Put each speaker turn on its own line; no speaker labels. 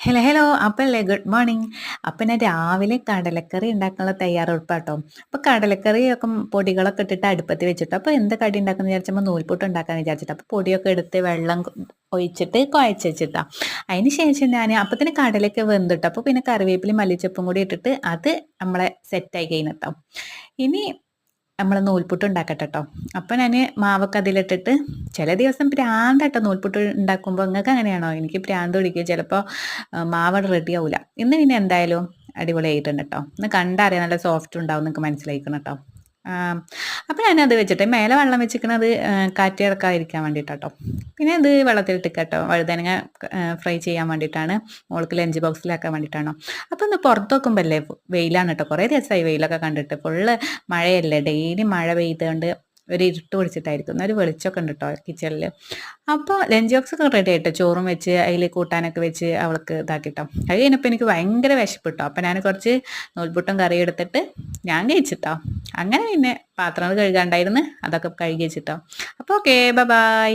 Hello hello അപ്പല്ലേ good morning. അപ്പം ഞാൻ രാവിലെ കടലക്കറി ഉണ്ടാക്കാനുള്ള തയ്യാറെടുപ്പാട്ടോ. അപ്പോൾ കടലക്കറിയൊക്കെ പൊടികളൊക്കെ ഇട്ടിട്ട് അടുപ്പത്ത് വെച്ചിട്ട് അപ്പോൾ എന്ത് കടി ഉണ്ടാക്കുന്ന വിചാരിച്ചപ്പോൾ നൂൽപുട്ട് ഉണ്ടാക്കാന്ന് വിചാരിച്ചിട്ട് അപ്പോൾ പൊടിയൊക്കെ എടുത്ത് വെള്ളം ഒഴിച്ചിട്ട് കുഴച്ച് വെച്ചിട്ടാ. അതിന് ശേഷം ഞാൻ അപ്പത്തിന് കടലൊക്കെ വെന്തിട്ട് അപ്പോൾ പിന്നെ കറിവേപ്പിലയും മല്ലിച്ചപ്പും കൂടി ഇട്ടിട്ട് അത് നമ്മളെ സെറ്റായി കഴിഞ്ഞിട്ടോ. ഇനി നമ്മൾ നൂൽപുട്ട് ഉണ്ടാക്കട്ടെ ട്ടോ. അപ്പോൾ ഞാൻ മാവൊക്കെ അതിലിട്ടിട്ട് ചില ദിവസം പ്രാന്താട്ടോ നൂൽപുട്ട് ഉണ്ടാക്കുമ്പോൾ. നിങ്ങൾക്ക് അങ്ങനെയാണോ? എനിക്ക് പ്രാന്ത് പിടിക്കും ചിലപ്പോൾ. മാവ് റെഡി ആവില്ല. ഇന്ന് പിന്നെ എന്തായാലും അടിപൊളിയായിട്ടുണ്ട് ട്ടോ. ഇന്ന് കണ്ടറിയാം നല്ല സോഫ്റ്റ് ഉണ്ടാവും നിങ്ങൾക്ക് മനസ്സിലായിക്കണം ട്ടോ. അപ്പോൾ ഞാനത് വെച്ചിട്ട് മേലെ വെള്ളം വെച്ചിരിക്കുന്നത് കാറ്റ് കിടക്കാതിരിക്കാൻ വേണ്ടിയിട്ടാട്ടോ. പിന്നെ ഇത് വെള്ളത്തിലിട്ടിക്കാട്ടോ. വഴുതനങ്ങ ഫ്രൈ ചെയ്യാൻ വേണ്ടിയിട്ടാണ്. മോൾക്ക് ലഞ്ച് ബോക്സിലാക്കാൻ വേണ്ടിയിട്ടാണോ. അപ്പോൾ ഒന്ന് പുറത്ത് നോക്കുമ്പോൾ അല്ലേ വെയിലാണ് കേട്ടോ. കുറേ ദിവസമായി വെയിലൊക്കെ കണ്ടിട്ട്. ഫുള്ള് മഴയല്ലേ, ഡെയിലി മഴ പെയ്തുകൊണ്ട് ഒരു ഇരുട്ട് പിടിച്ചിട്ടായിരിക്കും. ഒരു വെളിച്ചമൊക്കെ ഉണ്ട് കേട്ടോ കിച്ചണിൽ. അപ്പോൾ ലഞ്ച് ബോക്സ് ഒക്കെ റെഡി ആയിട്ടോ. ചോറും വെച്ച് അതിൽ കൂട്ടാനൊക്കെ വെച്ച് അവൾക്ക് ഇതാക്കിട്ടോ. അത് കഴിഞ്ഞപ്പോൾ എനിക്ക് ഭയങ്കര വിശപ്പിട്ടോ. അപ്പോൾ ഞാൻ കുറച്ച് നൂൽപുട്ടും കറിയും എടുത്തിട്ട് ഞാൻ കഴിച്ചിട്ടോ. അങ്ങനെ പിന്നെ പാത്രങ്ങൾ കഴുകാണ്ടായിരുന്നു, അതൊക്കെ കഴുകി വെച്ചിട്ടോ. അപ്പോൾ ഓക്കെ, ബൈ.